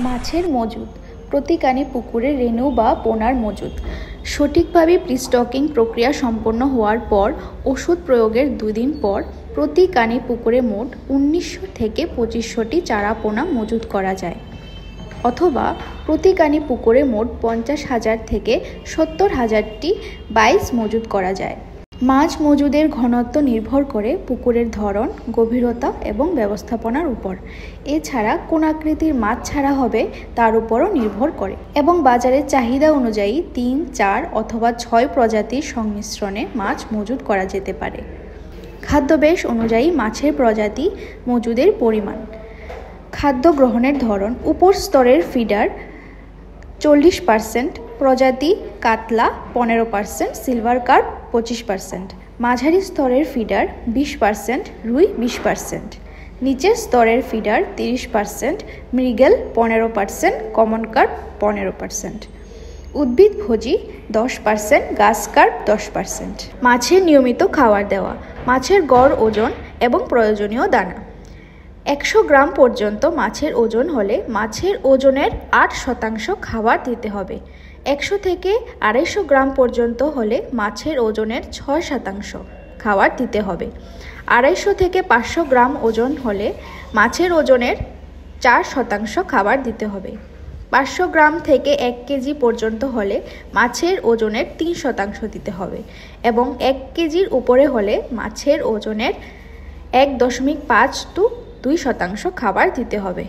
মাছের মজুদ, প্রতি কানি পুকুরে রেণু বা পোনার মজুদ। সঠিকভাবে প্রি-স্টকিং প্রক্রিয়া সম্পন্ন হওয়ার পর ওষুধ প্রয়োগের 2 দিন পর প্রতি কানি পুকুরে মোট 1900 থেকে 2500টি চারা পোনা মজুদ করা যায়, অথবা প্রতি কানি পুকুরে মোট 50,000 থেকে 70,000টি বাইস মজুদ করা যায়। মাছ মজুদের ঘনত্ব নির্ভর করে পুকুরের ধরন, গভীরতা এবং ব্যবস্থাপনার উপর। এছাড়া কোন আকৃতির মাছ ছাড়া হবে তার উপরও নির্ভর করে এবং বাজারের চাহিদা অনুযায়ী 3, 4 অথবা 6 প্রজাতির সংমিশ্রণে মাছ মজুদ করা যেতে পারে। খাদ্যাভ্যাস অনুযায়ী মাছের প্রজাতি, মজুদের পরিমাণ। খাদ্য গ্রহণের ধরন: উপর স্তরের ফিডার 40%, প্রজাতি কাতলা 15%, সিলভার কার্প 25%, মাঝারি স্তরের ফিডার 20%, রুই 20%, নিচের স্তরের ফিডার 30%, মৃগেল 15%, কমন কার্প 15%, উদ্ভিদভোজী 10%, গাছ কার্প 10%। মাছের নিয়মিত খাবার দেওয়া। মাছের গড় ওজন এবং প্রয়োজনীয় দানা। 100 গ্রাম পর্যন্ত মাছের ওজন হলে মাছের ওজনের 8% খাবার দিতে হবে। 100 থেকে 250 গ্রাম পর্যন্ত হলে মাছের ওজনের 6% খাবার দিতে হবে। 250 থেকে 500 গ্রাম ওজন হলে মাছের ওজনের 4% খাবার দিতে হবে। 500 গ্রাম থেকে 1 কেজি পর্যন্ত হলে মাছের ওজনের 3% দিতে হবে এবং 1 কেজির উপরে হলে মাছের ওজনের 1.5 to 2% খাবার দিতে হবে।